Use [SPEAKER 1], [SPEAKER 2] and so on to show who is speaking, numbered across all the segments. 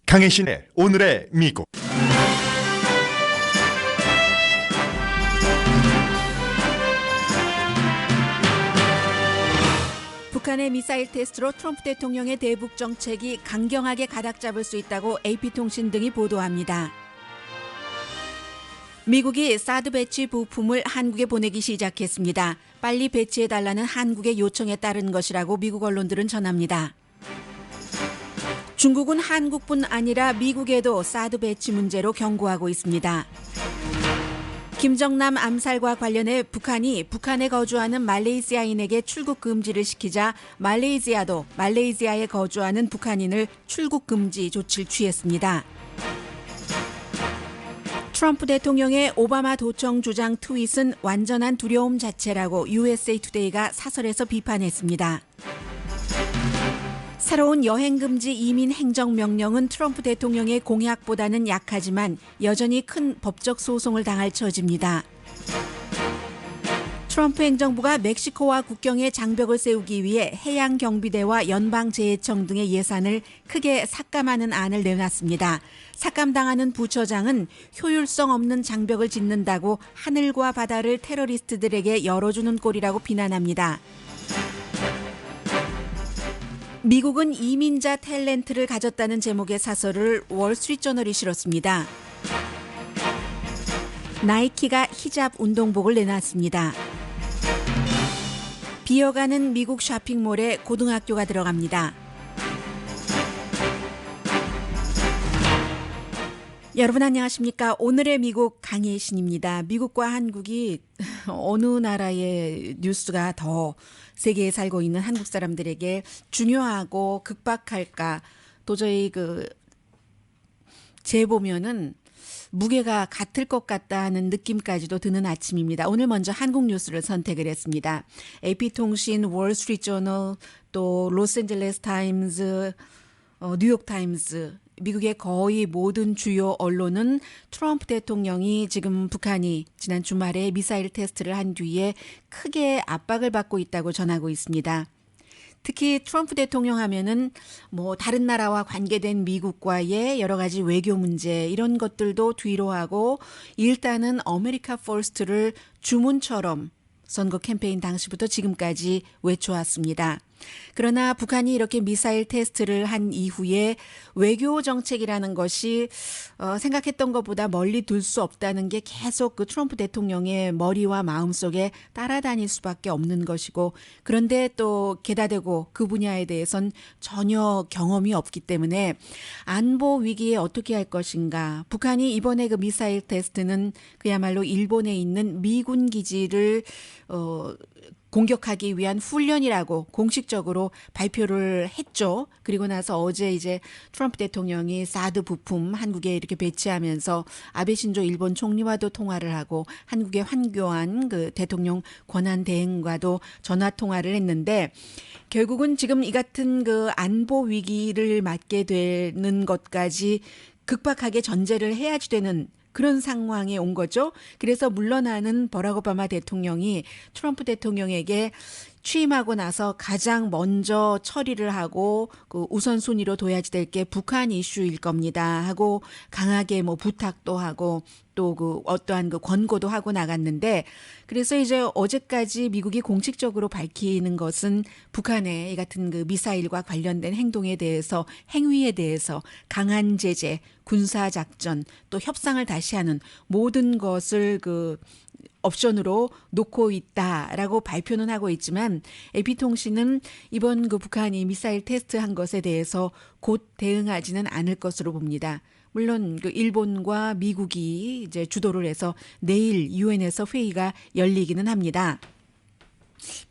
[SPEAKER 1] 강혜신의 오늘의 미국.
[SPEAKER 2] 북한의 미사일 테스트로 트럼프 대통령의 대북 정책이 강경하게 가닥잡을 수 있다고 AP통신 등이 보도합니다. 미국이 사드 배치 부품을 한국에 보내기 시작했습니다. 빨리 배치해달라는 한국의 요청에 따른 것이라고 미국 언론들은 전합니다. 중국은 한국뿐 아니라 미국에도 사드 배치 문제로 경고하고 있습니다. 김정남 암살과 관련해 북한이 북한에 거주하는 말레이시아인에게 출국 금지를 시키자 말레이시아도 말레이시아에 거주하는 북한인을 출국 금지 조치를 취했습니다. 트럼프 대통령의 오바마 도청 주장 트윗은 완전한 두려움 자체라고 USA 투데이가 사설에서 비판했습니다. 새로운 여행금지 이민 행정명령은 트럼프 대통령의 공약보다는 약하지만 여전히 큰 법적 소송을 당할 처지입니다. 트럼프 행정부가 멕시코와 국경에 장벽을 세우기 위해 해양경비대와 연방재해청 등의 예산을 크게 삭감하는 안을 내놨습니다. 삭감당하는 부처장은 효율성 없는 장벽을 짓는다고 하늘과 바다를 테러리스트들에게 열어주는 꼴이라고 비난합니다. 미국은 이민자 탤런트를 가졌다는 제목의 사설을 월스트리트저널이 실었습니다. 나이키가 히잡 운동복을 내놨습니다. 비어가는 미국 쇼핑몰에 고등학교가 들어갑니다. 여러분 안녕하십니까? 오늘의 미국 강혜신입니다. 미국과 한국이 어느 나라의 뉴스가 더 세계에 살고 있는 한국 사람들에게 중요하고 급박할까 도저히 재보면은 무게가 같을 것 같다는 느낌까지도 드는 아침입니다. 오늘 먼저 한국 뉴스를 선택을 했습니다. AP통신, 월스트리트저널, 또 로스앤젤레스 타임즈, 뉴욕타임즈, 미국의 거의 모든 주요 언론은 트럼프 대통령이 지금 북한이 지난 주말에 미사일 테스트를 한 뒤에 크게 압박을 받고 있다고 전하고 있습니다. 특히 트럼프 대통령 하면은 다른 나라와 관계된 미국과의 여러 가지 외교 문제 이런 것들도 뒤로 하고 일단은 아메리카 퍼스트를 주문처럼 선거 캠페인 당시부터 지금까지 외쳐왔습니다. 그러나 북한이 이렇게 미사일 테스트를 한 이후에 외교 정책이라는 것이 생각했던 것보다 멀리 둘 수 없다는 게 계속 트럼프 대통령의 머리와 마음속에 따라다닐 수밖에 없는 것이고 그런데 또 게다대고 그 분야에 대해선 전혀 경험이 없기 때문에 안보 위기에 어떻게 할 것인가. 북한이 이번에 미사일 테스트는 그야말로 일본에 있는 미군 기지를 공격하기 위한 훈련이라고 공식적으로 발표를 했죠. 그리고 나서 어제 이제 트럼프 대통령이 사드 부품 한국에 이렇게 배치하면서 아베 신조 일본 총리와도 통화를 하고 한국의 황교안 대통령 권한 대행과도 전화 통화를 했는데 결국은 지금 이 같은 안보 위기를 맞게 되는 것까지 급박하게 전제를 해야지 되는 그런 상황에 온 거죠. 그래서 물러나는 버락 오바마 대통령이 트럼프 대통령에게 취임하고 나서 가장 먼저 처리를 하고 우선순위로 둬야지 될 게 북한 이슈일 겁니다 하고 강하게 부탁도 하고 또 어떠한 권고도 하고 나갔는데 그래서 이제 어제까지 미국이 공식적으로 밝히는 것은 북한의 이 같은 미사일과 관련된 행동에 대해서 행위에 대해서 강한 제재, 군사 작전 또 협상을 다시 하는 모든 것을 옵션으로 놓고 있다라고 발표는 하고 있지만 AP통신은 이번 북한이 미사일 테스트한 것에 대해서 곧 대응하지는 않을 것으로 봅니다. 물론 일본과 미국이 이제 주도를 해서 내일 유엔에서 회의가 열리기는 합니다.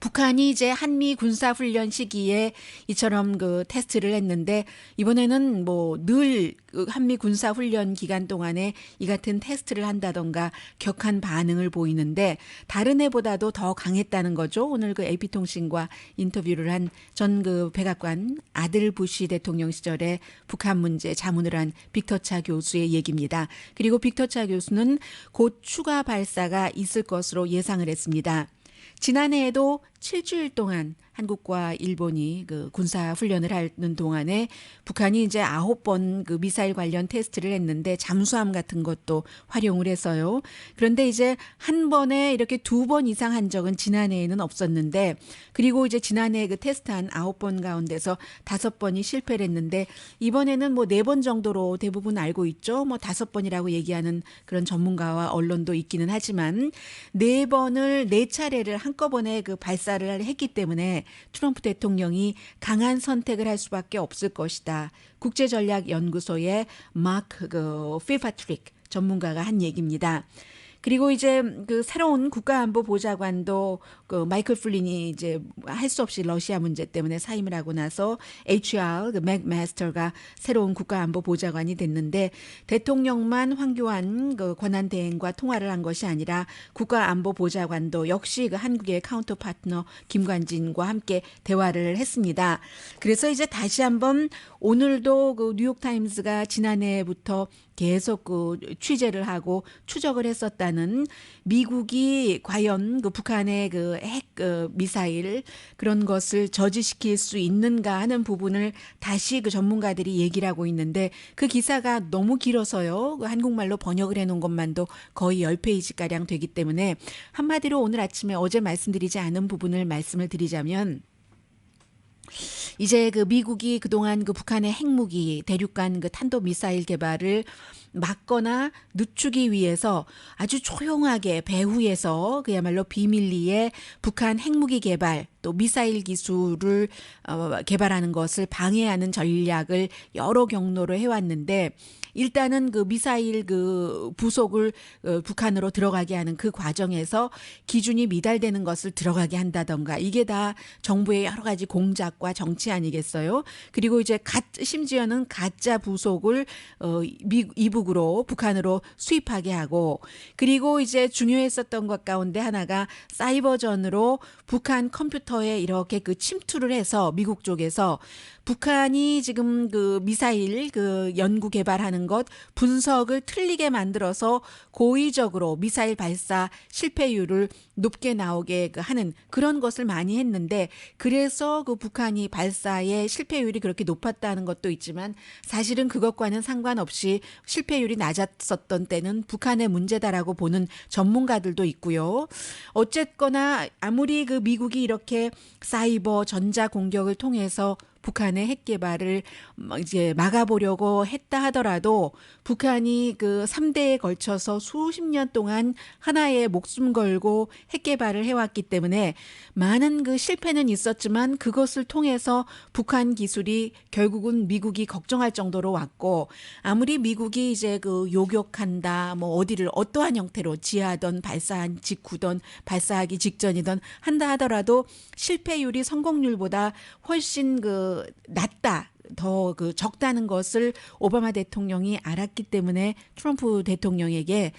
[SPEAKER 2] 북한이 이제 한미 군사훈련 시기에 이처럼 테스트를 했는데 이번에는 늘 한미 군사훈련 기간 동안에 이 같은 테스트를 한다던가 격한 반응을 보이는데 다른 해보다도 더 강했다는 거죠. 오늘 AP통신과 인터뷰를 한 전 백악관 아들 부시 대통령 시절에 북한 문제 자문을 한 빅터 차 교수의 얘기입니다. 그리고 빅터 차 교수는 곧 추가 발사가 있을 것으로 예상을 했습니다. 지난해에도 7주일 동안 한국과 일본이 그 군사 훈련을 하는 동안에 북한이 이제 9번 그 미사일 관련 테스트를 했는데 잠수함 같은 것도 활용을 해서요. 그런데 이제 한 번에 이렇게 2번 이상 한 적은 지난해에는 없었는데, 그리고 이제 지난해 그 테스트한 9번 가운데서 5번이 실패를 했는데, 이번에는 뭐 4번 정도로 대부분 알고 있죠. 뭐 5번이라고 얘기하는 그런 전문가와 언론도 있기는 하지만 4차례를 한꺼번에 그 발사를 했기 때문에 트럼프 대통령이 강한 선택을 할 수밖에 없을 것이다. 국제전략연구소의 마크 피파트릭 전문가가 한 얘기입니다. 그리고 이제 그 새로운 국가안보보좌관도 그 마이클 플린이 이제 할 수 없이 러시아 문제 때문에 사임을 하고 나서 HR 그 맥마스터가 새로운 국가안보보좌관이 됐는데, 대통령만 황교안 그 권한대행과 통화를 한 것이 아니라 국가안보보좌관도 역시 그 한국의 카운터 파트너 김관진과 함께 대화를 했습니다. 그래서 이제 다시 한번 오늘도 그 뉴욕타임스가 지난해부터 계속 그 취재를 하고 추적을 했었다는, 미국이 과연 그 북한의 그 핵 미사일 그런 것을 저지시킬 수 있는가 하는 부분을 다시 그 전문가들이 얘기를 하고 있는데, 그 기사가 너무 길어서요. 그 한국말로 번역을 해놓은 것만도 거의 10페이지가량 되기 때문에 한마디로 오늘 아침에 어제 말씀드리지 않은 부분을 말씀을 드리자면, 이제 그 미국이 그동안 그 북한의 핵무기 대륙간 그 탄도 미사일 개발을 막거나 늦추기 위해서 아주 조용하게 배후에서 그야말로 비밀리에 북한 핵무기 개발 또 미사일 기술을 개발하는 것을 방해하는 전략을 여러 경로로 해왔는데, 일단은 그 미사일 그 부속을 북한으로 들어가게 하는 그 과정에서 기준이 미달되는 것을 들어가게 한다던가, 이게 다 정부의 여러 가지 공작과 정치 아니겠어요? 그리고 이제 심지어는 가짜 부속을 이북으로 북한으로 수입하게 하고, 그리고 이제 중요했었던 것 가운데 하나가 사이버전으로 북한 컴퓨터에 이렇게 그 침투를 해서 미국 쪽에서 북한이 지금 그 미사일 그 연구 개발하는 것 분석을 틀리게 만들어서 고의적으로 미사일 발사 실패율을 높게 나오게 하는 그런 것을 많이 했는데, 그래서 그 북한이 발사의 실패율이 그렇게 높았다는 것도 있지만, 사실은 그것과는 상관없이 실패율이 낮았었던 때는 북한의 문제다라고 보는 전문가들도 있고요. 어쨌거나 아무리 그 미국이 이렇게 사이버 전자 공격을 통해서 북한의 핵 개발을 이제 막아보려고 했다 하더라도, 북한이 그 3대에 걸쳐서 수십 년 동안 하나의 목숨 걸고 핵 개발을 해왔기 때문에 많은 그 실패는 있었지만, 그것을 통해서 북한 기술이 결국은 미국이 걱정할 정도로 왔고, 아무리 미국이 이제 그 요격한다, 뭐 어디를 어떠한 형태로 지하든 발사한 직후든 발사하기 직전이든 한다 하더라도 실패율이 성공률보다 훨씬 그 낮다, 더 그 적다는 것을 오바마 대통령이 알았기 때문에 트럼프 대통령에게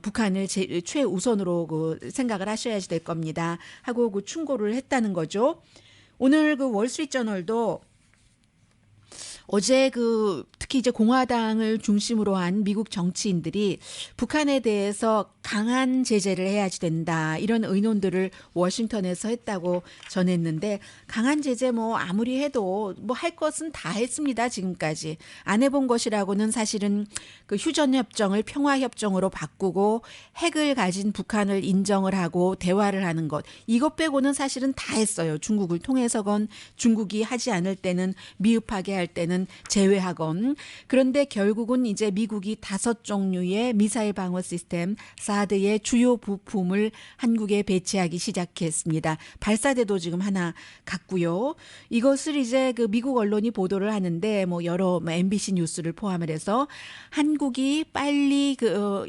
[SPEAKER 2] 북한을 최우선으로 그 생각을 하셔야 될 겁니다 하고 그 충고를 했다는 거죠. 오늘 그 월스트리트저널도 어제 그 특히 이제 공화당을 중심으로 한 미국 정치인들이 북한에 대해서 강한 제재를 해야지 된다, 이런 의논들을 워싱턴에서 했다고 전했는데, 강한 제재 뭐 아무리 해도 뭐 할 것은 다 했습니다. 지금까지 안 해본 것이라고는 사실은 그 휴전협정을 평화협정으로 바꾸고 핵을 가진 북한을 인정을 하고 대화를 하는 것, 이것 빼고는 사실은 다 했어요. 중국을 통해서건 중국이 하지 않을 때는 미흡하게 할 때는 제외하건. 그런데 결국은 이제 미국이 5종류의 미사일 방어 시스템 사드의 주요 부품을 한국에 배치하기 시작했습니다. 발사대도 지금 하나 갖고요. 이것을 이제 그 미국 언론이 보도를 하는데, 뭐 여러 MBC 뉴스를 포함을 해서 한국이 빨리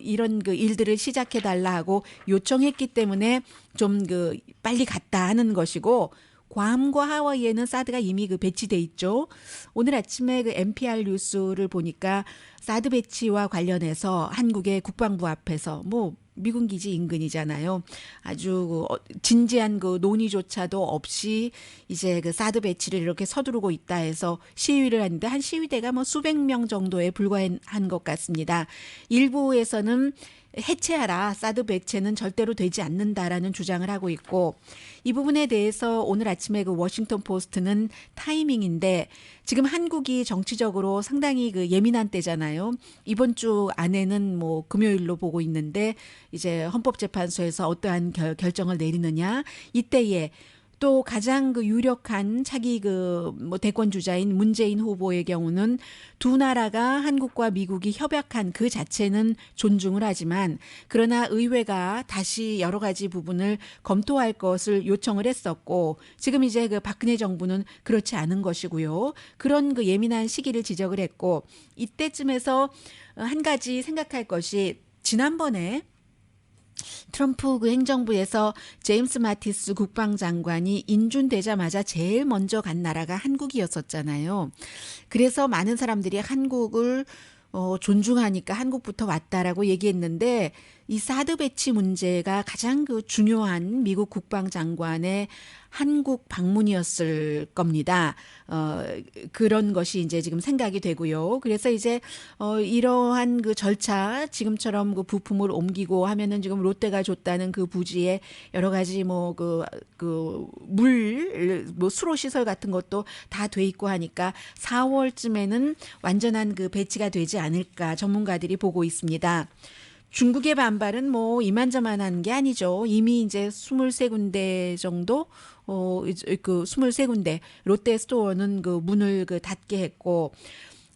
[SPEAKER 2] 이런 그 일들을 시작해 달라 하고 요청했기 때문에 좀 그 빨리 갔다 하는 것이고, 괌과 하와이에는 사드가 이미 그 배치돼 있죠. 오늘 아침에 그 NPR 뉴스를 보니까 사드 배치와 관련해서 한국의 국방부 앞에서, 뭐 미군 기지 인근이잖아요, 아주 진지한 그 논의조차도 없이 이제 그 사드 배치를 이렇게 서두르고 있다 해서 시위를 하는데, 한 시위대가 뭐 수백 명 정도에 불과한 것 같습니다. 일부에서는 해체하라. 사드 배치는 절대로 되지 않는다라는 주장을 하고 있고 이 부분에 대해서 오늘 아침에 그 워싱턴 포스트는 타이밍인데 지금 한국이 정치적으로 상당히 그 예민한 때잖아요. 이번 주 안에는 뭐 금요일로 보고 있는데 이제 헌법재판소에서 어떠한 결정을 내리느냐 이때에 또 가장 그 유력한 차기 그 뭐 대권 주자인 문재인 후보의 경우는 두 나라가 한국과 미국이 협약한 그 자체는 존중을 하지만 그러나 의회가 다시 여러 가지 부분을 검토할 것을 요청을 했었고 지금 이제 그 박근혜 정부는 그렇지 않은 것이고요. 그런 그 예민한 시기를 지적을 했고 이때쯤에서 한 가지 생각할 것이 지난번에 트럼프 그 행정부에서 제임스 마티스 국방장관이 인준되자마자 제일 먼저 간 나라가 한국이었었잖아요. 그래서 많은 사람들이 한국을 존중하니까 한국부터 왔다라고 얘기했는데 이 사드 배치 문제가 가장 그 중요한 미국 국방장관의 한국 방문이었을 겁니다. 그런 것이 이제 지금 생각이 되고요. 그래서 이제 이러한 그 절차 지금처럼 그 부품을 옮기고 하면은 지금 롯데가 줬다는 그 부지에 여러 가지 뭐 뭐 수로 시설 같은 것도 다 돼 있고 하니까 4월쯤에는 완전한 그 배치가 되지 않을까 전문가들이 보고 있습니다. 중국의 반발은 뭐 이만저만한 게 아니죠. 이미 이제 23군데 정도 그 23군데 롯데 스토어는 그 문을 그 닫게 했고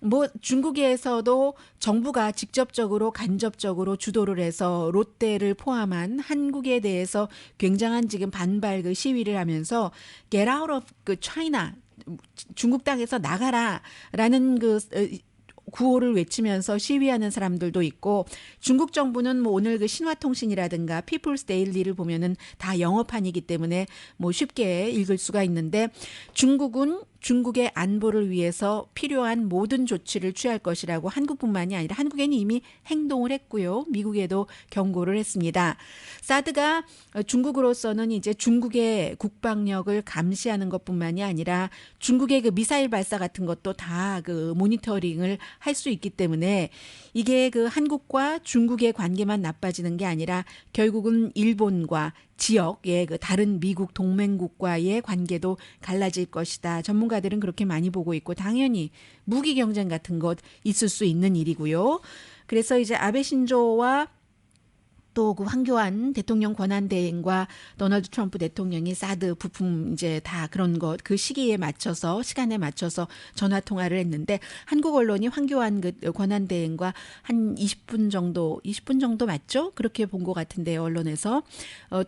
[SPEAKER 2] 뭐 중국에서도 정부가 직접적으로 간접적으로 주도를 해서 롯데를 포함한 한국에 대해서 굉장한 지금 반발 그 시위를 하면서 Get out of 그 China 중국 땅에서 나가라라는 그 구호를 외치면서 시위하는 사람들도 있고 중국 정부는 뭐 오늘 그 신화통신이라든가 피플스 데일리를 보면은 다 영어판이기 때문에 뭐 쉽게 읽을 수가 있는데 중국은 중국의 안보를 위해서 필요한 모든 조치를 취할 것이라고 한국뿐만이 아니라 한국에는 이미 행동을 했고요. 미국에도 경고를 했습니다. 사드가 중국으로서는 이제 중국의 국방력을 감시하는 것뿐만이 아니라 중국의 그 미사일 발사 같은 것도 다 그 모니터링을 할 수 있기 때문에 이게 그 한국과 중국의 관계만 나빠지는 게 아니라 결국은 일본과 지역의 그 다른 미국 동맹국과의 관계도 갈라질 것이다. 전문가들은 그렇게 많이 보고 있고 당연히 무기 경쟁 같은 것 있을 수 있는 일이고요. 그래서 이제 아베 신조와 또 그 황교안 대통령 권한대행과 도널드 트럼프 대통령이 사드 부품 이제 다 그런 것 그 시기에 맞춰서 시간에 맞춰서 전화 통화를 했는데 한국 언론이 황교안 그 권한대행과 한 20분 정도 맞죠? 그렇게 본 것 같은데요. 언론에서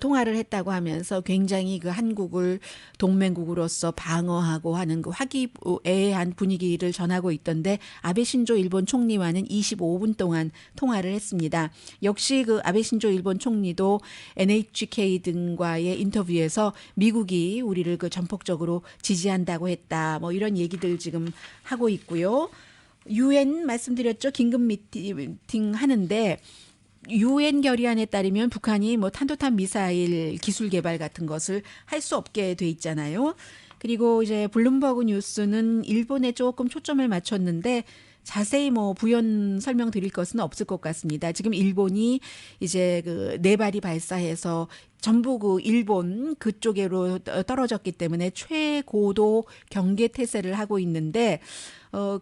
[SPEAKER 2] 통화를 했다고 하면서 굉장히 그 한국을 동맹국으로서 방어하고 하는 그 화기애애한 분위기를 전하고 있던데 아베 신조 일본 총리와는 25분 동안 통화를 했습니다. 역시 그 아베 신조 일본 총리도 NHK 등과의 인터뷰에서 미국이 우리를 그 전폭적으로 지지한다고 했다. 뭐 이런 얘기들 지금 하고 있고요. UN 말씀드렸죠. 긴급 미팅 하는데 UN 결의안에 따르면 북한이 뭐 탄도탄 미사일 기술 개발 같은 것을 할 수 없게 돼 있잖아요. 그리고 이제 블룸버그 뉴스는 일본에 조금 초점을 맞췄는데 자세히 뭐 부연 설명드릴 것은 없을 것 같습니다. 지금 일본이 이제 그 네 발이 발사해서 전부 그 일본 그쪽으로 떨어졌기 때문에 최고도 경계 태세를 하고 있는데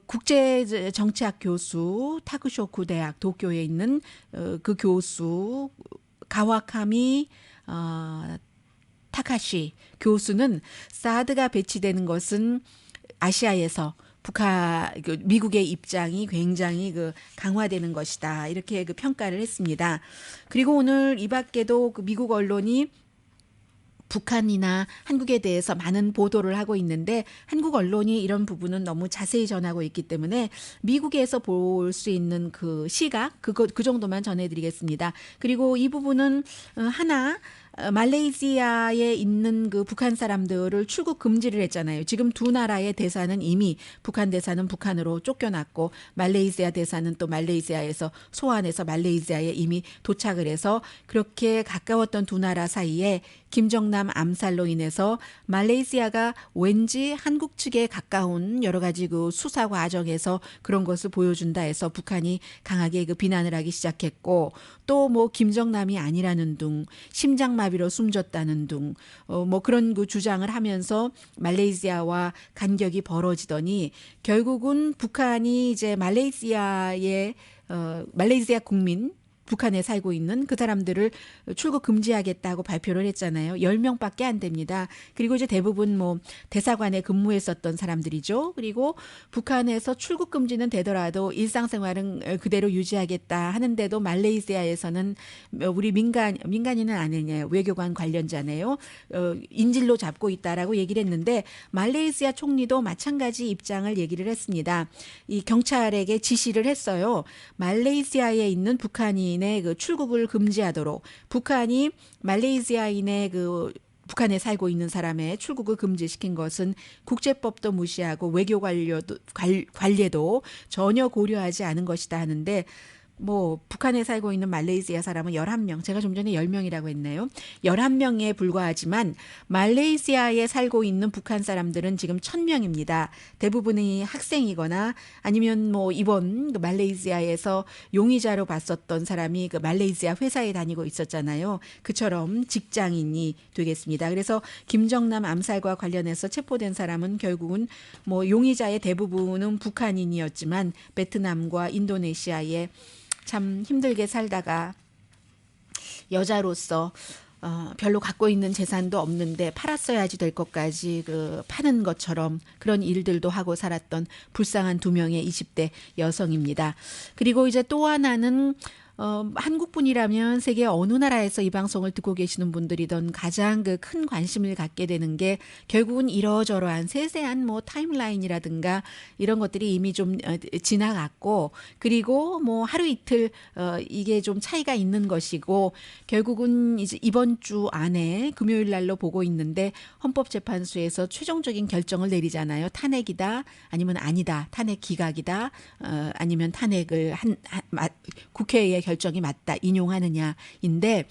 [SPEAKER 2] 국제 정치학 교수 타쿠쇼쿠 대학 도쿄에 있는 그 교수 가와카미 타카시 교수는 사드가 배치되는 것은 아시아에서 미국의 입장이 굉장히 그 강화되는 것이다. 이렇게 그 평가를 했습니다. 그리고 오늘 이 밖에도 그 미국 언론이 북한이나 한국에 대해서 많은 보도를 하고 있는데 한국 언론이 이런 부분은 너무 자세히 전하고 있기 때문에 미국에서 볼 수 있는 그 시각 그 정도만 전해드리겠습니다. 그리고 이 부분은 하나 말레이시아에 있는 그 북한 사람들을 출국 금지를 했잖아요. 지금 두 나라의 대사는 이미 북한 대사는 북한으로 쫓겨났고 말레이시아 대사는 또 말레이시아에서 소환해서 말레이시아에 이미 도착을 해서 그렇게 가까웠던 두 나라 사이에 김정남 암살로 인해서 말레이시아가 왠지 한국 측에 가까운 여러 가지 그 수사 과정에서 그런 것을 보여준다 해서 북한이 강하게 그 비난을 하기 시작했고 또 뭐 김정남이 아니라는 둥 심장마비로 숨졌다는 둥 뭐 그런 그 주장을 하면서 말레이시아와 간격이 벌어지더니 결국은 북한이 이제 말레이시아의 말레이시아 국민 북한에 살고 있는 그 사람들을 출국 금지하겠다고 발표를 했잖아요. 10명밖에 안 됩니다. 그리고 이제 대부분 뭐 대사관에 근무했었던 사람들이죠. 그리고 북한에서 출국 금지는 되더라도 일상생활은 그대로 유지하겠다 하는데도 말레이시아에서는 우리 민간인은 아니냐 외교관 관련자네요. 인질로 잡고 있다라고 얘기를 했는데 말레이시아 총리도 마찬가지 입장을 얘기를 했습니다. 이 경찰에게 지시를 했어요. 말레이시아에 있는 북한인의 그 출국을 금지하도록 북한이 말레이시아인의 그 북한에 살고 있는 사람의 출국을 금지시킨 것은 국제법도 무시하고 외교 관례도 전혀 고려하지 않은 것이다 하는데 뭐 북한에 살고 있는 말레이시아 사람은 11명, 제가 좀 전에 10명이라고 했네요. 11명에 불과하지만 말레이시아에 살고 있는 북한 사람들은 지금 1000명입니다. 대부분이 학생이거나 아니면 뭐 이번 그 말레이시아에서 용의자로 봤었던 사람이 그 말레이시아 회사에 다니고 있었잖아요. 그처럼 직장인이 되겠습니다. 그래서 김정남 암살과 관련해서 체포된 사람은 결국은 뭐 용의자의 대부분은 북한인이었지만 베트남과 인도네시아에 참 힘들게 살다가 여자로서 별로 갖고 있는 재산도 없는데 팔았어야지 될 것까지 그 파는 것처럼 그런 일들도 하고 살았던 불쌍한 2명의 20대 여성입니다. 그리고 이제 또 하나는 한국 분이라면 세계 어느 나라에서 이 방송을 듣고 계시는 분들이든 가장 그 큰 관심을 갖게 되는 게 결국은 이러저러한 세세한 뭐 타임라인이라든가 이런 것들이 이미 좀 지나갔고 그리고 뭐 하루 이틀 이게 좀 차이가 있는 것이고 결국은 이제 이번 주 안에 금요일 날로 보고 있는데 헌법재판소에서 최종적인 결정을 내리잖아요. 탄핵이다 아니면 아니다. 탄핵 기각이다 아니면 탄핵을 국회의 결정이 맞다 인용하느냐인데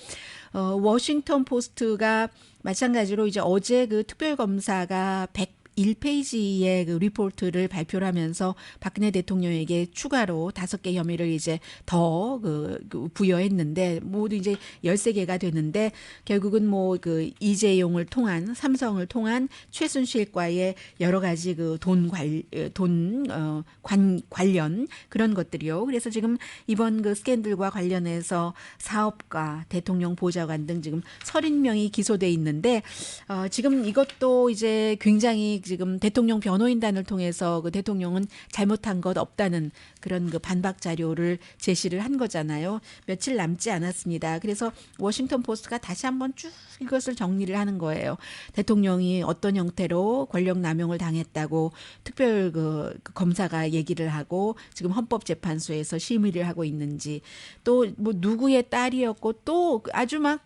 [SPEAKER 2] 워싱턴 포스트가 마찬가지로 이제 어제 그 특별검사가 1페이지의 그 리포트를 발표를 하면서 박근혜 대통령에게 추가로 5개 혐의를 이제 더 부여했는데 모두 이제 13개가 되는데 결국은 뭐 그 이재용을 통한 삼성을 통한 최순실과의 여러 가지 그 관련 그런 것들이요. 그래서 지금 이번 그 스캔들과 관련해서 사업가, 대통령 보좌관 등 지금 30명이 기소돼 있는데 지금 이것도 이제 굉장히 지금 대통령 변호인단을 통해서 그 대통령은 잘못한 것 없다는 그런 그 반박 자료를 제시를 한 거잖아요. 며칠 남지 않았습니다. 그래서 워싱턴 포스트가 다시 한번 쭉 이것을 정리를 하는 거예요. 대통령이 어떤 형태로 권력 남용을 당했다고 특별 그 검사가 얘기를 하고 지금 헌법재판소에서 심의를 하고 있는지 또 뭐 누구의 딸이었고 또 아주 막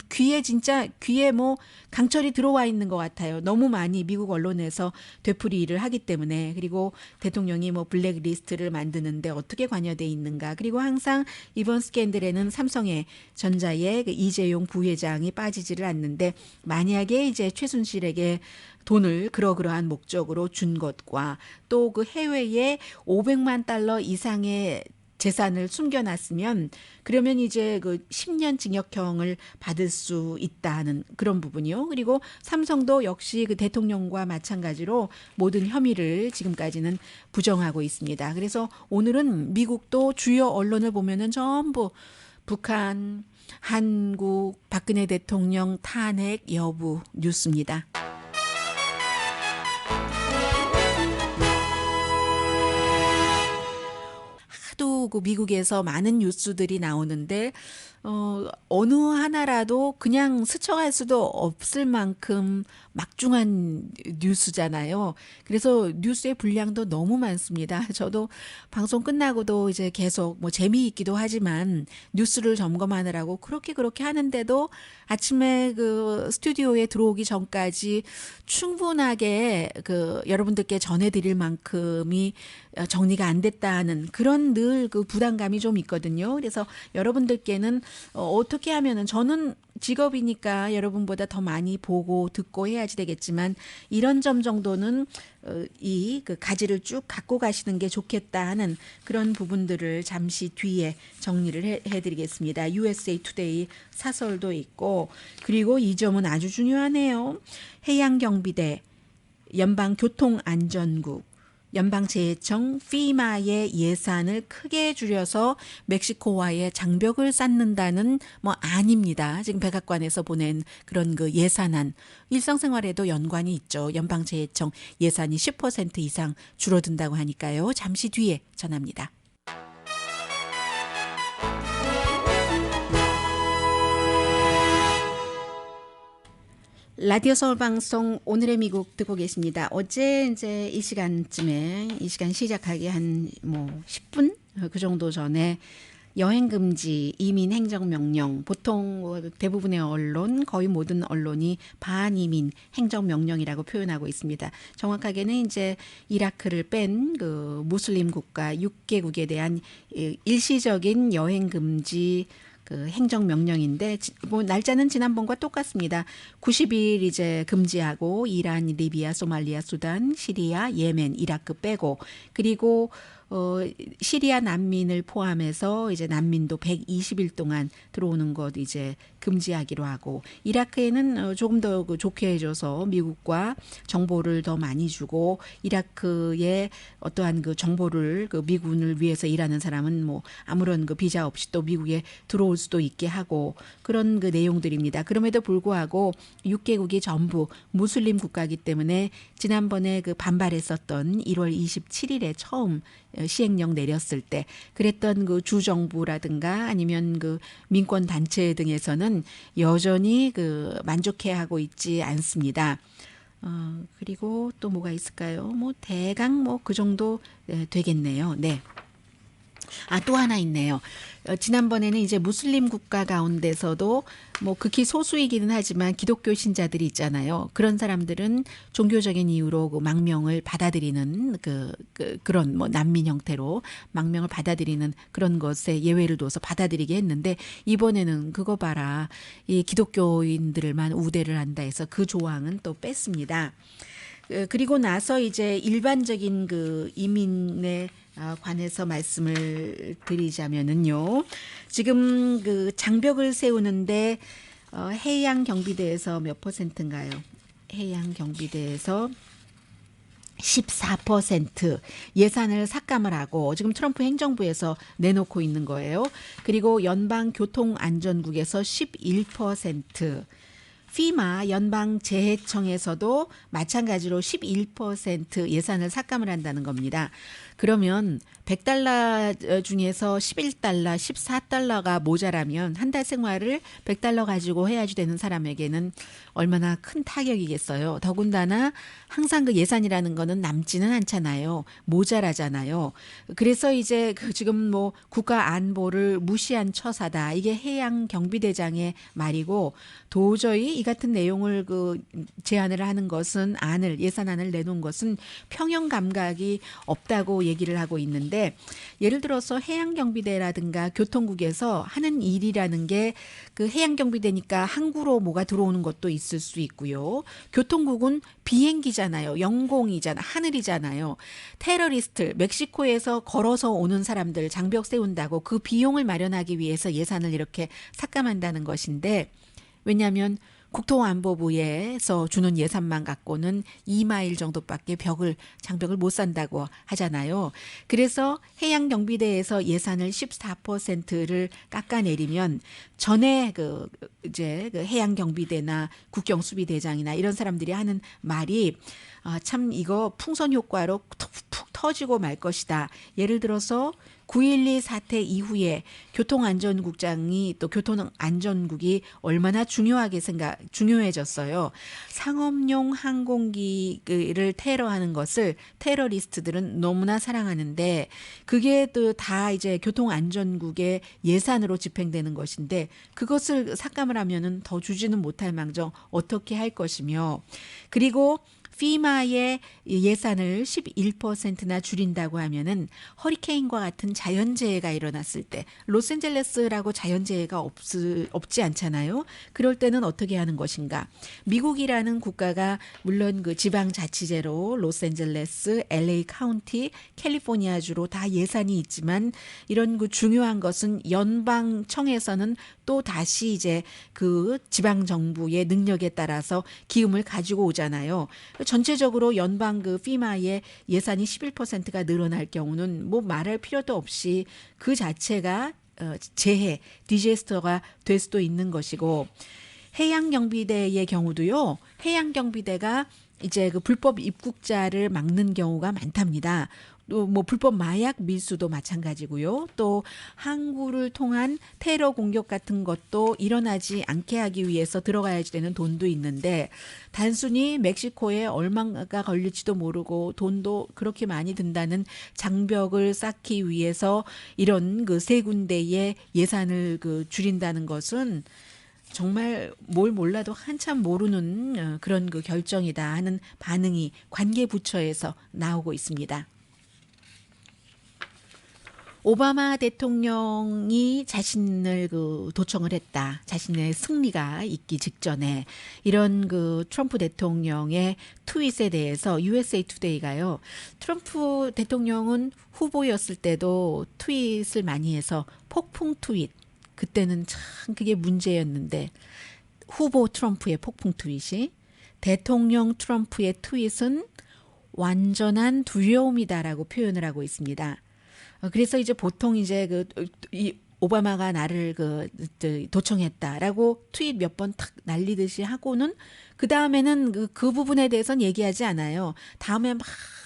[SPEAKER 2] 귀에 뭐 강철이 들어와 있는 것 같아요. 너무 많이 미국 언론에서 되풀이를 하기 때문에 그리고 대통령이 뭐 블랙리스트를 만드는데 어떻게 관여돼 있는가 그리고 항상 이번 스캔들에는 삼성의 전자의 그 이재용 부회장이 빠지지를 않는데 만약에 이제 최순실에게 돈을 그러한 목적으로 준 것과 또 그 해외에 500만 달러 이상의 재산을 숨겨놨으면 그러면 이제 그 10년 징역형을 받을 수 있다는 그런 부분이요. 그리고 삼성도 역시 그 대통령과 마찬가지로 모든 혐의를 지금까지는 부정하고 있습니다. 그래서 오늘은 미국도 주요 언론을 보면은 전부 북한, 한국, 박근혜 대통령 탄핵 여부 뉴스입니다. 하도 그 미국에서 많은 뉴스들이 나오는데 어느 하나라도 그냥 스쳐갈 수도 없을 만큼 막중한 뉴스잖아요. 그래서 뉴스의 분량도 너무 많습니다. 저도 방송 끝나고도 이제 계속 뭐 재미있기도 하지만 뉴스를 점검하느라고 그렇게 하는데도 아침에 그 스튜디오에 들어오기 전까지 충분하게 그 여러분들께 전해드릴 만큼이 정리가 안 됐다는 그런 늘 그 부담감이 좀 있거든요. 그래서 여러분들께는 어떻게 하면은 저는 직업이니까 여러분보다 더 많이 보고 듣고 해야지 되겠지만 이런 점 정도는 이 그 가지를 쭉 갖고 가시는 게 좋겠다 하는 그런 부분들을 잠시 뒤에 정리를 해드리겠습니다. USA Today 사설도 있고 그리고 이 점은 아주 중요하네요. 해양경비대, 연방교통안전국, 연방재해청 FEMA의 예산을 크게 줄여서 멕시코와의 장벽을 쌓는다는 뭐 아닙니다. 지금 백악관에서 보낸 그런 그 예산안 일상생활에도 연관이 있죠. 연방재해청 예산이 10% 이상 줄어든다고 하니까요. 잠시 뒤에 전합니다. 라디오 서울 방송 오늘의 미국 듣고 계십니다. 어제 이제 이 시간 시작하기 한 뭐 10분 그 정도 전에 여행 금지, 이민 행정 명령, 보통 대부분의 언론, 거의 모든 언론이 반이민 행정 명령이라고 표현하고 있습니다. 정확하게는 이제 이라크를 뺀 그 무슬림 국가 6개국에 대한 일시적인 여행 금지 그 행정 명령인데 뭐 날짜는 지난번과 똑같습니다. 90일 이제 금지하고 이란, 리비아, 소말리아, 수단, 시리아, 예멘, 이라크 빼고 그리고 시리아 난민을 포함해서 이제 난민도 120일 동안 들어오는 것 이제 금지하기로 하고 이라크에는 조금 더 좋게 해줘서 미국과 정보를 더 많이 주고 이라크의 어떠한 그 정보를 그 미군을 위해서 일하는 사람은 뭐 아무런 그 비자 없이 또 미국에 들어올 수도 있게 하고 그런 그 내용들입니다. 그럼에도 불구하고 6개국이 전부 무슬림 국가이기 때문에 지난번에 그 반발했었던 1월 27일에 처음 시행령 내렸을 때 그랬던 그 주정부라든가 아니면 그 민권 단체 등에서는 여전히 그 만족해하고 있지 않습니다. 그리고 또 뭐가 있을까요? 뭐 대강 뭐 그 정도 되겠네요. 네. 또 하나 있네요. 지난번에는 이제 무슬림 국가 가운데서도 뭐 극히 소수이기는 하지만 기독교 신자들이 있잖아요. 그런 사람들은 종교적인 이유로 그 망명을 받아들이는 그런 뭐 난민 형태로 망명을 받아들이는 그런 것에 예외를 둬서 받아들이게 했는데 이번에는 그거 봐라. 이 기독교인들만 우대를 한다 해서 그 조항은 또 뺐습니다. 그리고 나서 이제 일반적인 그 이민에 관해서 말씀을 드리자면은요. 지금 그 장벽을 세우는데 해양 경비대에서 몇 퍼센트인가요? 해양 경비대에서 14% 예산을 삭감을 하고 지금 트럼프 행정부에서 내놓고 있는 거예요. 그리고 연방교통안전국에서 11%, FEMA 연방재해청에서도 마찬가지로 11% 예산을 삭감을 한다는 겁니다. 그러면 $100 중에서 $11, $14가 모자라면 한 달 생활을 $100 가지고 해야지 되는 사람에게는 얼마나 큰 타격이겠어요. 더군다나 항상 그 예산이라는 거는 남지는 않잖아요. 모자라잖아요. 그래서 이제 그 지금 뭐 국가 안보를 무시한 처사다. 이게 해양 경비대장의 말이고 도저히 이 같은 내용을 그 제안을 하는 것은 예산안을 내놓은 것은 평형 감각이 없다고 얘기를 하고 있는데 예를 들어서 해양경비대라든가 교통국에서 하는 일이라는 게 그 해양경비대니까 항구로 뭐가 들어오는 것도 있을 수 있고요. 교통국은 비행기잖아요. 영공이잖아. 하늘이잖아요. 테러리스트 멕시코에서 걸어서 오는 사람들 장벽 세운다고 그 비용을 마련하기 위해서 예산을 이렇게 삭감한다는 것인데 왜냐하면 국토안보부에서 주는 예산만 갖고는 2마일 정도밖에 장벽을 못 산다고 하잖아요. 그래서 해양경비대에서 예산을 14%를 깎아내리면 전에 이제 해양경비대나 국경수비대장이나 이런 사람들이 하는 말이 참 이거 풍선 효과로 푹 터지고 말 것이다. 예를 들어서 9.12 사태 이후에 교통안전국장이 또 교통안전국이 얼마나 중요해졌어요. 상업용 항공기를 테러하는 것을 테러리스트들은 너무나 사랑하는데 그게 또 다 이제 교통안전국의 예산으로 집행되는 것인데 그것을 삭감을 하면은 더 주지는 못할 망정 어떻게 할 것이며 그리고 피마의 예산을 11%나 줄인다고 하면은 허리케인과 같은 자연재해가 일어났을 때 로스앤젤레스라고 자연재해가 없지 않잖아요. 그럴 때는 어떻게 하는 것인가? 미국이라는 국가가 물론 그 지방자치제로 로스앤젤레스, LA 카운티, 캘리포니아주로 다 예산이 있지만 이런 그 중요한 것은 연방청에서는 또 다시 이제 그 지방정부의 능력에 따라서 기금을 가지고 오잖아요. 전체적으로 연방 그 피마의 예산이 11%가 늘어날 경우는 뭐 말할 필요도 없이 그 자체가 재해, 디제스터가 될 수도 있는 것이고 해양경비대의 경우도요. 해양경비대가 이제 그 불법 입국자를 막는 경우가 많답니다. 또 뭐 불법 마약 밀수도 마찬가지고요. 또 항구를 통한 테러 공격 같은 것도 일어나지 않게 하기 위해서 들어가야 되는 돈도 있는데 단순히 멕시코에 얼마가 걸릴지도 모르고 돈도 그렇게 많이 든다는 장벽을 쌓기 위해서 이런 그 세 군데의 예산을 그 줄인다는 것은 정말 뭘 몰라도 한참 모르는 그런 그 결정이다 하는 반응이 관계 부처에서 나오고 있습니다. 오바마 대통령이 자신을 그 도청을 했다. 자신의 승리가 있기 직전에 이런 그 트럼프 대통령의 트윗에 대해서 USA 투데이가요. 트럼프 대통령은 후보였을 때도 트윗을 많이 해서 폭풍 트윗. 그때는 참 그게 문제였는데 후보 트럼프의 폭풍 트윗이 대통령 트럼프의 트윗은 완전한 두려움이다라고 표현을 하고 있습니다. 그래서 이제 보통 이제 이 오바마가 나를 도청했다라고 트윗 몇 번 탁 날리듯이 하고는 그 다음에는 그 부분에 대해서는 얘기하지 않아요. 다음에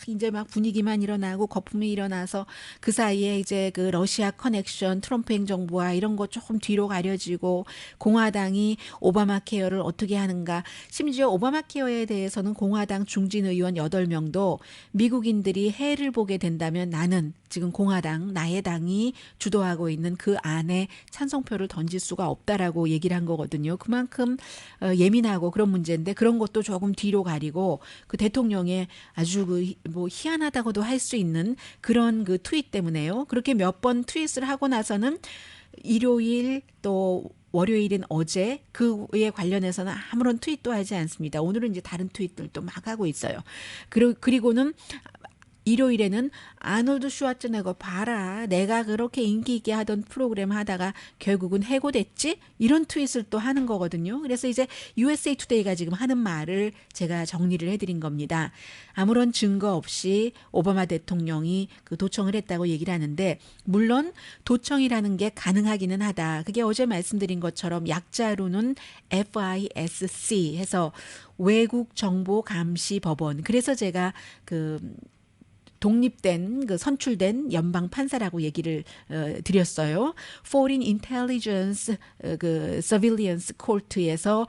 [SPEAKER 2] 이제 막 분위기만 일어나고 거품이 일어나서 그 사이에 이제 그 러시아 커넥션 트럼프 행정부와 이런 거 조금 뒤로 가려지고 공화당이 오바마 케어를 어떻게 하는가 심지어 오바마 케어에 대해서는 공화당 중진 의원 8명도 미국인들이 해를 보게 된다면 나는 지금 공화당 나의 당이 주도하고 있는 그 안에 찬성표를 던질 수가 없다라고 얘기를 한 거거든요. 그만큼 예민하고 그런 문제인데 그런 것도 조금 뒤로 가리고 그 대통령의 아주 뭐 희한하다고도 할 수 있는 그런 그 트윗 때문에요. 그렇게 몇 번 트윗을 하고 나서는 일요일 또 월요일인 어제 그에 관련해서는 아무런 트윗도 하지 않습니다. 오늘은 이제 다른 트윗들도 막 하고 있어요. 그리고는 일요일에는 아놀드 슈와츠네거 봐라 내가 그렇게 인기 있게 하던 프로그램 하다가 결국은 해고됐지 이런 트윗을 또 하는 거거든요. 그래서 이제 USA 투데이가 지금 하는 말을 제가 정리를 해드린 겁니다. 아무런 증거 없이 오바마 대통령이 그 도청을 했다고 얘기를 하는데 물론 도청이라는 게 가능하기는 하다. 그게 어제 말씀드린 것처럼 약자로는 FISC 해서 외국정보감시법원. 그래서 제가 독립된 선출된 연방 판사라고 얘기를 드렸어요. Foreign Intelligence Surveillance Court에서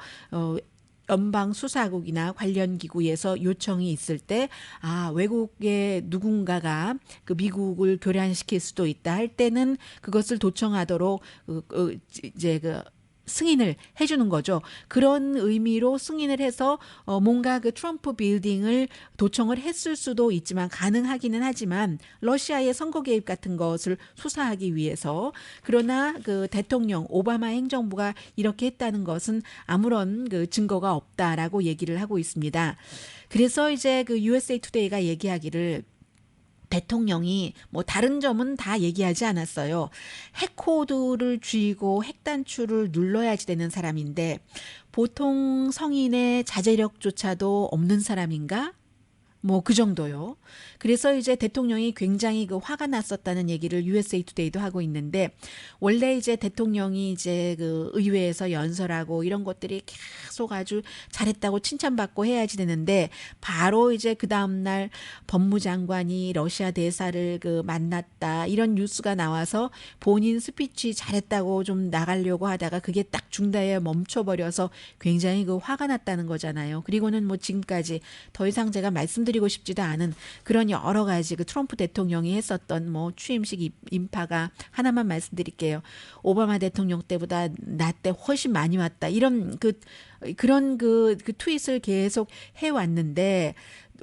[SPEAKER 2] 연방 수사국이나 관련 기구에서 요청이 있을 때 외국의 누군가가 그 미국을 교란시킬 수도 있다 할 때는 그것을 도청하도록 이제 승인을 해주는 거죠. 그런 의미로 승인을 해서 뭔가 그 트럼프 빌딩을 도청을 했을 수도 있지만 가능하기는 하지만 러시아의 선거 개입 같은 것을 수사하기 위해서 그러나 그 대통령 오바마 행정부가 이렇게 했다는 것은 아무런 그 증거가 없다라고 얘기를 하고 있습니다. 그래서 이제 그 USA 투데이가 얘기하기를 대통령이 뭐 다른 점은 다 얘기하지 않았어요. 핵코드를 쥐고 핵단추를 눌러야지 되는 사람인데 보통 성인의 자제력조차도 없는 사람인가? 뭐 그 정도요. 그래서 이제 대통령이 굉장히 그 화가 났었다는 얘기를 USA 투데이도 하고 있는데 원래 이제 대통령이 이제 그 의회에서 연설하고 이런 것들이 계속 아주 잘했다고 칭찬받고 해야지 되는데 바로 이제 그 다음 날 법무장관이 러시아 대사를 그 만났다 이런 뉴스가 나와서 본인 스피치 잘했다고 좀 나가려고 하다가 그게 딱 중단에 멈춰버려서 굉장히 그 화가 났다는 거잖아요. 그리고는 뭐 지금까지 더 이상 제가 말씀드리고 싶지도 않은 그런 여러 가지 그 트럼프 대통령이 했었던 뭐 취임식 인파가 하나만 말씀드릴게요. 오바마 대통령 때보다 나 때 훨씬 많이 왔다. 이런 그런 그 트윗을 계속 해왔는데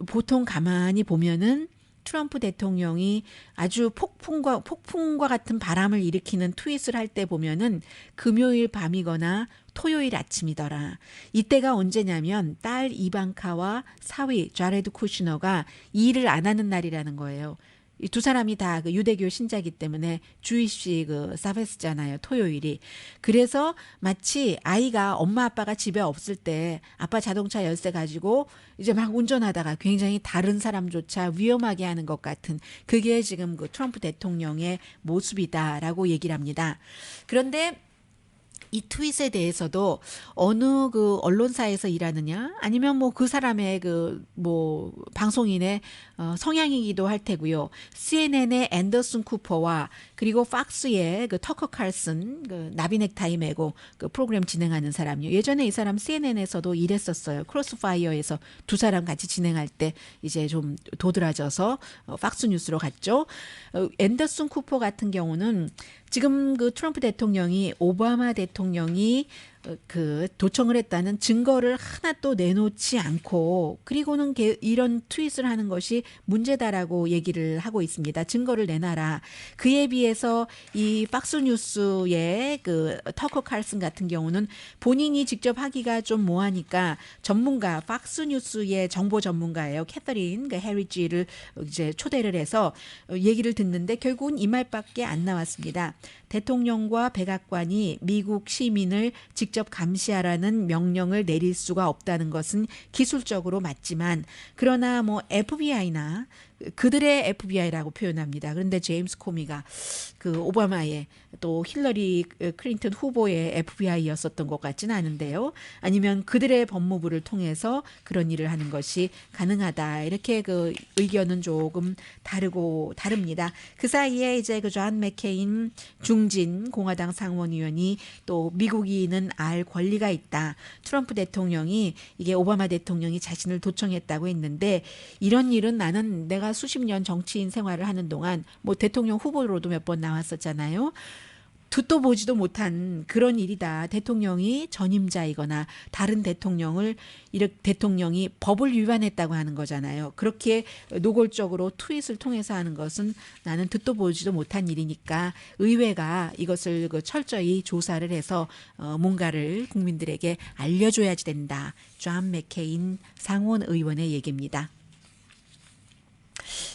[SPEAKER 2] 보통 가만히 보면은 트럼프 대통령이 아주 폭풍과 같은 바람을 일으키는 트윗을 할 때 보면은 금요일 밤이거나 토요일 아침이더라. 이때가 언제냐면 딸 이방카와 사위 자레드 쿠시너가 일을 안 하는 날이라는 거예요. 이 두 사람이 다 그 유대교 신자이기 때문에 주이시 그 사베스잖아요. 토요일이. 그래서 마치 아이가 엄마 아빠가 집에 없을 때 아빠 자동차 열쇠 가지고 이제 막 운전하다가 굉장히 다른 사람조차 위험하게 하는 것 같은 그게 지금 그 트럼프 대통령의 모습이다라고 얘기를 합니다. 그런데 이 트윗에 대해서도 어느 그 언론사에서 일하느냐 아니면 뭐 그 사람의 그 뭐 방송인의 성향이기도 할 테고요. CNN의 앤더슨 쿠퍼와 그리고 팍스의 그 터커 칼슨 그 나비 넥타이 메고 그 프로그램 진행하는 사람이요. 예전에 이 사람 CNN에서도 일했었어요. 크로스파이어에서 두 사람 같이 진행할 때 이제 좀 도드라져서 팍스 뉴스로 갔죠. 앤더슨 쿠퍼 같은 경우는 지금 그 트럼프 대통령이 오바마 대통령이 그 도청을 했다는 증거를 하나 또 내놓지 않고 그리고는 이런 트윗을 하는 것이 문제다라고 얘기를 하고 있습니다. 증거를 내놔라. 그에 비해서 이 박스뉴스의 그 터커 칼슨 같은 경우는 본인이 직접 하기가 좀 뭐하니까 전문가 박스뉴스의 정보 전문가예요. 캐서린 그 해리지를 이제 초대를 해서 얘기를 듣는데 결국은 이 말밖에 안 나왔습니다. 대통령과 백악관이 미국 시민을 직접 감시하라는 명령을 내릴 수가 없다는 것은 기술적으로 맞지만 그러나 뭐 FBI나 그들의 FBI라고 표현합니다. 그런데 제임스 코미가 그 오바마의 또 힐러리 클린턴 후보의 FBI였었던 것 같지는 않은데요. 아니면 그들의 법무부를 통해서 그런 일을 하는 것이 가능하다. 이렇게 그 의견은 조금 다릅니다. 그 사이에 이제 그 존 맥케인 중진 공화당 상원의원이 또 미국인은 알 권리가 있다. 트럼프 대통령이 이게 오바마 대통령이 자신을 도청했다고 했는데 이런 일은 나는 내가 수십 년 정치인 생활을 하는 동안 뭐 대통령 후보로도 몇 번 나왔었잖아요. 듣도 보지도 못한 그런 일이다. 대통령이 전임자이거나 다른 대통령이 법을 위반했다고 하는 거잖아요. 그렇게 노골적으로 트윗을 통해서 하는 것은 나는 듣도 보지도 못한 일이니까 의회가 이것을 그 철저히 조사를 해서 뭔가를 국민들에게 알려줘야지 된다. 존 맥케인 상원 의원의 얘기입니다.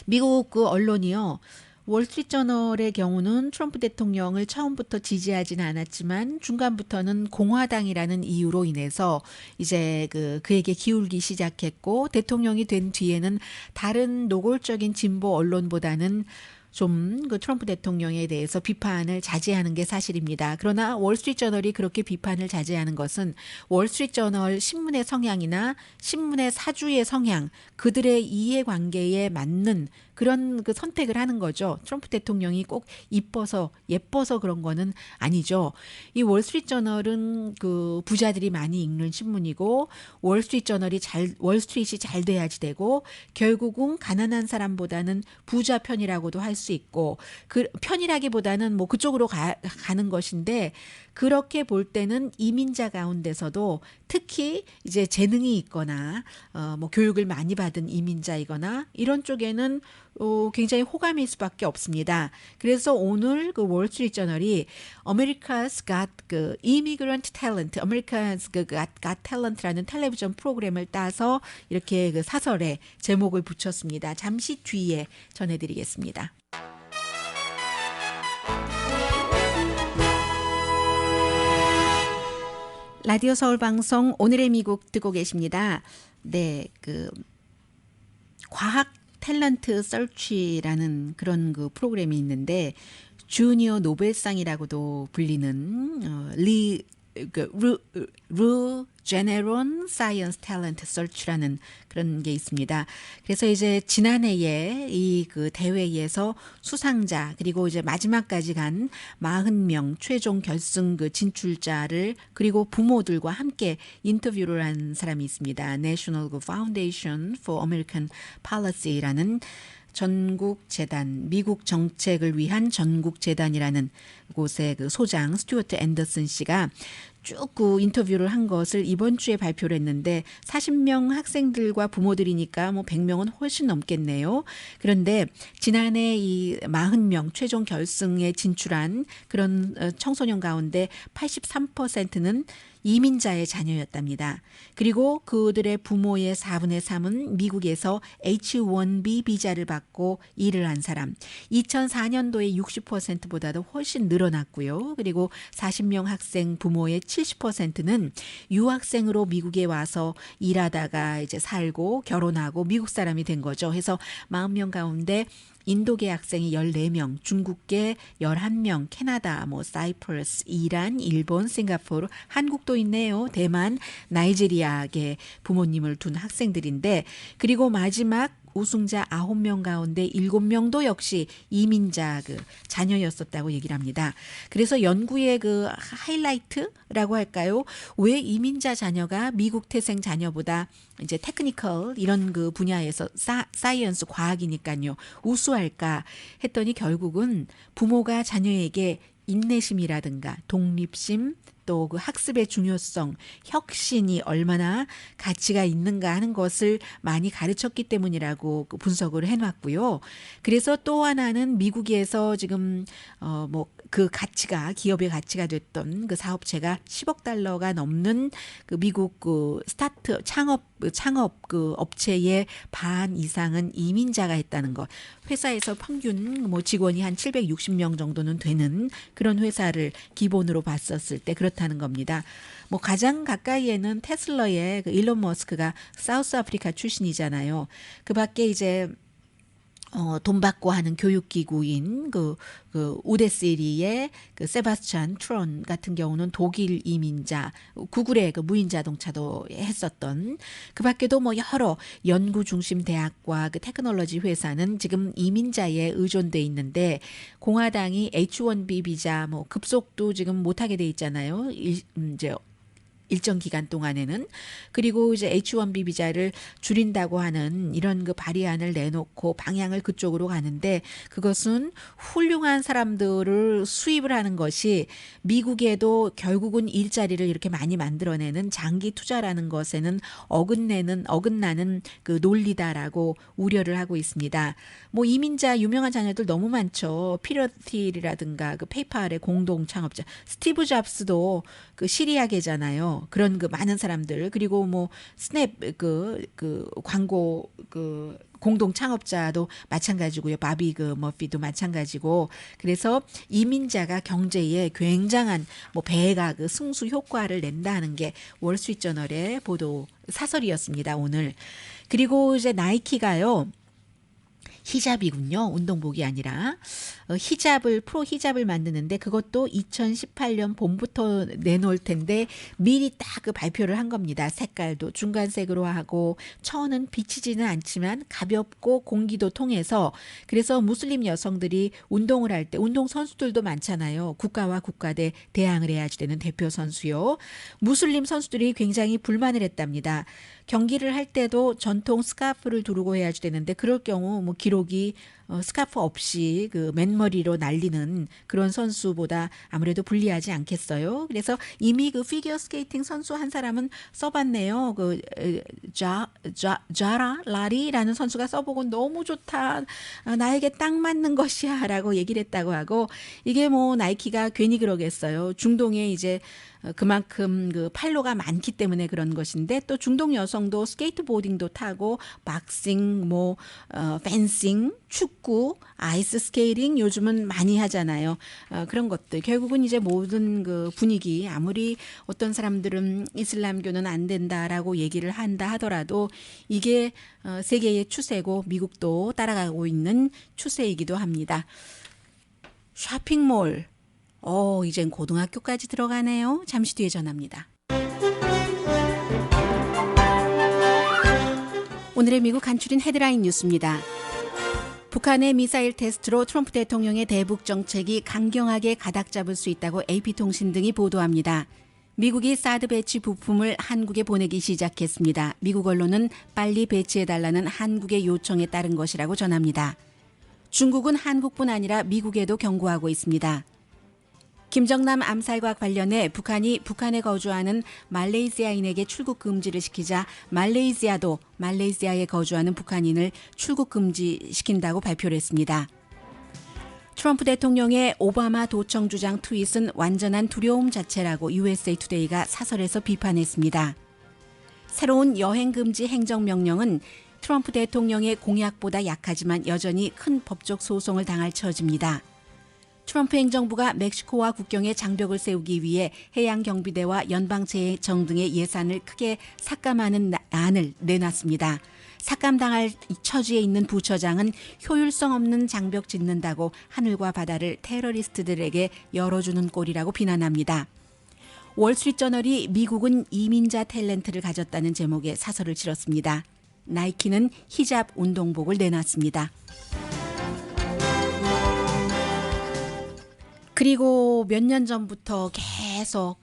[SPEAKER 2] 미국 그 언론이요. 월스트리트저널의 경우는 트럼프 대통령을 처음부터 지지하지는 않았지만 중간부터는 공화당이라는 이유로 인해서 이제 그에게 기울기 시작했고 대통령이 된 뒤에는 다른 노골적인 진보 언론보다는 좀 그 트럼프 대통령에 대해서 비판을 자제하는 게 사실입니다. 그러나 월스트리트저널이 그렇게 비판을 자제하는 것은 월스트리트저널 신문의 성향이나 신문의 사주의 성향, 그들의 이해관계에 맞는 그런 그 선택을 하는 거죠. 트럼프 대통령이 꼭 예뻐서 그런 거는 아니죠. 이 월스트리트저널은 그 부자들이 많이 읽는 신문이고 월스트리트이 잘 돼야지 되고 결국은 가난한 사람보다는 부자 편이라고도 할 수 있고 그 편이라기보다는 뭐 그쪽으로 가는 것인데 그렇게 볼 때는 이민자 가운데서도 특히 이제 재능이 있거나 뭐 교육을 많이 받은 이민자이거나 이런 쪽에는 굉장히 호감일 수밖에 없습니다. 그래서 오늘 그 월스트리트저널이 America's Got 그 Immigrant Talent, America's Got Talent라는 텔레비전 프로그램을 따서 이렇게 그 사설에 제목을 붙였습니다. 잠시 뒤에 전해드리겠습니다. 라디오 서울 방송 오늘의 미국 듣고 계십니다. 네, 과학 탤런트 서치라는 그런 그 프로그램이 있는데 주니어 노벨상이라고도 불리는 루 제네론 사이언스 탤런트 서치라는 그런 게 있습니다. 그래서 이제 지난해에 이 그 대회에서 수상자 그리고 이제 마지막까지 간 40명 최종 결승 그 진출자를 그리고 부모들과 함께 인터뷰를 한 사람이 있습니다. National Foundation for American Policy라는 전국 재단, 미국 정책을 위한 전국 재단이라는 곳의 그 소장 스튜어트 앤더슨 씨가 쭉 그 인터뷰를 한 것을 이번 주에 발표를 했는데 40명 학생들과 부모들이니까 뭐 100명은 훨씬 넘겠네요. 그런데 지난해 이 40명 최종 결승에 진출한 그런 청소년 가운데 83%는 이민자의 자녀였답니다. 그리고 그들의 부모의 4분의 3은 미국에서 H-1B 비자를 받고 일을 한 사람. 2004년도에 60%보다도 훨씬 늘어났고요. 그리고 40명 학생 부모의 70%는 유학생으로 미국에 와서 일하다가 이제 살고 결혼하고 미국 사람이 된 거죠. 해서 40명 가운데 인도계 학생이 14명, 중국계 11명, 캐나다, 사이프러스, 이란, 일본, 싱가포르, 한국도 있네요. 대만, 나이지리아계 부모님을 둔 학생들인데 그리고 마지막 우승자 9명 가운데 7명도 역시 이민자 그 자녀였었다고 얘기를 합니다. 그래서 연구의 그 하이라이트라고 할까요? 왜 이민자 자녀가 미국 태생 자녀보다 이제 테크니컬 이런 그 분야에서 사이언스 과학이니까요. 우수할까 했더니 결국은 부모가 자녀에게 인내심이라든가 독립심 또 그 학습의 중요성, 혁신이 얼마나 가치가 있는가 하는 것을 많이 가르쳤기 때문이라고 분석을 해놨고요. 그래서 또 하나는 미국에서 지금 그 가치가 기업의 가치가 됐던 그 사업체가 10억 달러가 넘는 그 미국 그 스타트 창업 그 업체의 반 이상은 이민자가 했다는 것. 회사에서 평균 직원이 한 760명 정도는 되는 그런 회사를 기본으로 봤었을 때 그렇다는 겁니다. 가장 가까이에는 테슬라의 그 일론 머스크가 사우스 아프리카 출신이잖아요. 그 밖에 이제 돈 받고 하는 교육기구인 그 우데시리의 그 세바스찬 트론 같은 경우는 독일 이민자, 구글의 그 무인 자동차도 했었던 그 밖에도 여러 연구 중심 대학과 그 테크놀로지 회사는 지금 이민자에 의존돼 있는데 공화당이 H-1B 비자 급속도 지금 못하게 돼 있잖아요. 이제 일정 기간 동안에는 그리고 이제 H-1B 비자를 줄인다고 하는 이런 그 발의안을 내놓고 방향을 그쪽으로 가는데 그것은 훌륭한 사람들을 수입을 하는 것이 미국에도 결국은 일자리를 이렇게 많이 만들어내는 장기 투자라는 것에는 어긋나는 그 논리다라고 우려를 하고 있습니다. 이민자 유명한 자녀들 너무 많죠. 피러틸이라든가 그 페이팔의 공동 창업자 스티브 잡스도 그 시리아계잖아요. 그런 그 많은 사람들 그리고 스냅 그 광고 그 공동 창업자도 마찬가지고요. 바비 그 머피도 마찬가지고 그래서 이민자가 경제에 굉장한 배가 그 승수 효과를 낸다는 게 월스트리트저널의 보도 사설이었습니다. 오늘. 그리고 이제 나이키가요. 히잡이군요. 운동복이 아니라 프로 히잡을 만드는데 그것도 2018년 봄부터 내놓을 텐데 미리 딱 그 발표를 한 겁니다. 색깔도 중간색으로 하고 천은 비치지는 않지만 가볍고 공기도 통해서 그래서 무슬림 여성들이 운동을 할 때 운동 선수들도 많잖아요. 국가와 국가대 대항을 해야지 되는 대표 선수요. 무슬림 선수들이 굉장히 불만을 했답니다. 경기를 할 때도 전통 스카프를 두르고 해야지 되는데 그럴 경우 기록이 스카프 없이 그 맨머리로 날리는 그런 선수보다 아무래도 불리하지 않겠어요. 그래서 이미 그 피겨 스케이팅 선수 한 사람은 써봤네요. 그 자라 라리라는 선수가 써보고 너무 좋다. 나에게 딱 맞는 것이야라고 얘기를 했다고 하고 이게 나이키가 괜히 그러겠어요. 중동에 이제 그만큼 그 팔로가 많기 때문에 그런 것인데 또 중동 여성도 스케이트보딩도 타고 박싱, 펜싱, 축구, 아이스 스케이팅 요즘은 많이 하잖아요. 그런 것들 결국은 이제 모든 그 분위기 아무리 어떤 사람들은 이슬람교는 안 된다라고 얘기를 한다 하더라도 이게 세계의 추세고 미국도 따라가고 있는 추세이기도 합니다. 쇼핑몰, 이젠 고등학교까지 들어가네요. 잠시 뒤에 전합니다. 오늘의 미국 간추린 헤드라인 뉴스입니다. 북한의 미사일 테스트로 트럼프 대통령의 대북 정책이 강경하게 가닥 잡을 수 있다고 AP통신 등이 보도합니다. 미국이 사드 배치 부품을 한국에 보내기 시작했습니다. 미국 언론은 빨리 배치해달라는 한국의 요청에 따른 것이라고 전합니다. 중국은 한국뿐 아니라 미국에도 경고하고 있습니다. 김정남 암살과 관련해 북한이 북한에 거주하는 말레이시아인에게 출국 금지를 시키자 말레이시아도 말레이시아에 거주하는 북한인을 출국 금지시킨다고 발표를 했습니다. 트럼프 대통령의 오바마 도청 주장 트윗은 완전한 두려움 자체라고 USA 투데이가 사설에서 비판했습니다. 새로운 여행 금지 행정명령은 트럼프 대통령의 공약보다 약하지만 여전히 큰 법적 소송을 당할 처지입니다. 트럼프 행정부가 멕시코와 국경에 장벽을 세우기 위해 해양경비대와 연방재정 등의 예산을 크게 삭감하는 안을 내놨습니다. 삭감당할 처지에 있는 부처장은 효율성 없는 장벽 짓는다고 하늘과 바다를 테러리스트들에게 열어주는 꼴이라고 비난합니다. 월스트리트저널이 미국은 이민자 탤런트를 가졌다는 제목의 사설을 실었습니다. 나이키는 히잡 운동복을 내놨습니다. 그리고 몇 년 전부터 계속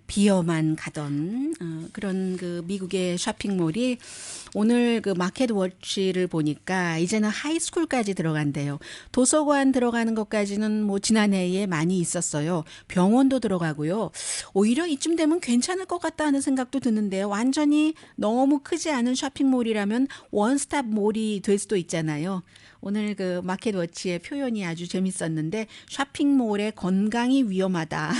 [SPEAKER 2] 비어만 가던 그런 그 미국의 쇼핑몰이 오늘 그 마켓 워치를 보니까 이제는 하이스쿨까지 들어간대요. 도서관 들어가는 것까지는 뭐 지난해에 많이 있었어요. 병원도 들어가고요. 오히려 이쯤 되면 괜찮을 것 같다 하는 생각도 드는데요. 완전히 너무 크지 않은 쇼핑몰이라면 원스톱 몰이 될 수도 있잖아요. 오늘 그 마켓 워치의 표현이 아주 재밌었는데 쇼핑몰의 건강이 위험하다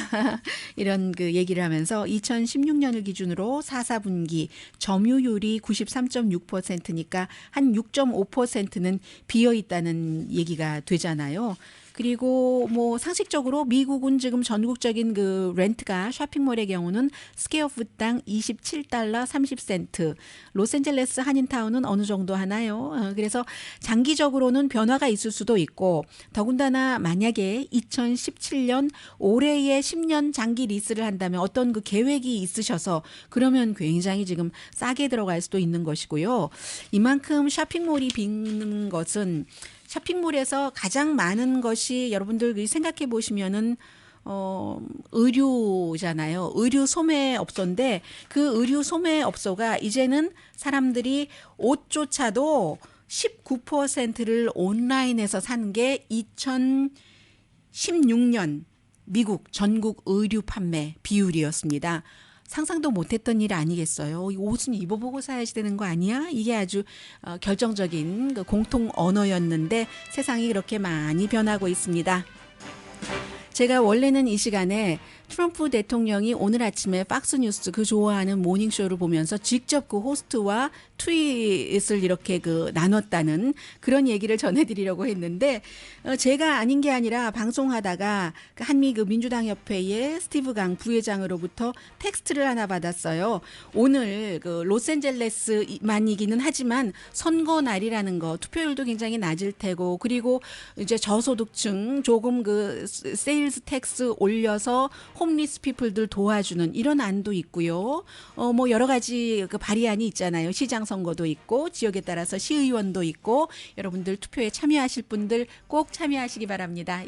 [SPEAKER 2] 이런 그 얘기를 하면서 2016년을 기준으로 4분기 점유율이 93.6%니까 한 6.5%는 비어 있다는 얘기가 되잖아요. 그리고 뭐 상식적으로 미국은 지금 전국적인 그 렌트가 쇼핑몰의 경우는 스퀘어풋당 $27 30센트, 로스앤젤레스 한인타운은 어느 정도 하나요? 그래서 장기적으로는 변화가 있을 수도 있고 더군다나 만약에 2017년 올해의 10년 장기 리스를 한다면 어떤 그 계획이 있으셔서 그러면 굉장히 지금 싸게 들어갈 수도 있는 것이고요. 이만큼 쇼핑몰이 빈는 것은 쇼핑몰에서 가장 많은 것이 여러분들 생각해 보시면은 의류잖아요. 의류 소매업소인데 그 의류 소매업소가 이제는 사람들이 옷조차도 19%를 온라인에서 산 게 2016년 미국 전국 의류 판매 비율이었습니다. 상상도 못했던 일 아니겠어요. 이 옷은 입어보고 사야지 되는 거 아니야? 이게 아주 결정적인 그 공통 언어였는데 세상이 그렇게 많이 변하고 있습니다. 제가 원래는 이 시간에 트럼프 대통령이 오늘 아침에 박스뉴스 그 좋아하는 모닝쇼를 보면서 직접 그 호스트와 트윗을 이렇게 그 나눴다는 그런 얘기를 전해드리려고 했는데 제가 아닌 게 아니라 방송하다가 그 한미 그 민주당 협회의 스티브 강 부회장으로부터 텍스트를 하나 받았어요. 오늘 그 로스앤젤레스만이기는 하지만 선거 날이라는 거 투표율도 굉장히 낮을 테고 그리고 이제 저소득층 조금 그 세일즈 텍스 올려서 홈리스 피플들 도와주는 이런 안도 있고요. 뭐 여러 가지 그 발의안이 있잖아요. 시장 선거도 있고 지역에 따라서 시의원도 있고 여러분들 투표에 참여하실 분들 꼭 참여하시기 바랍니다.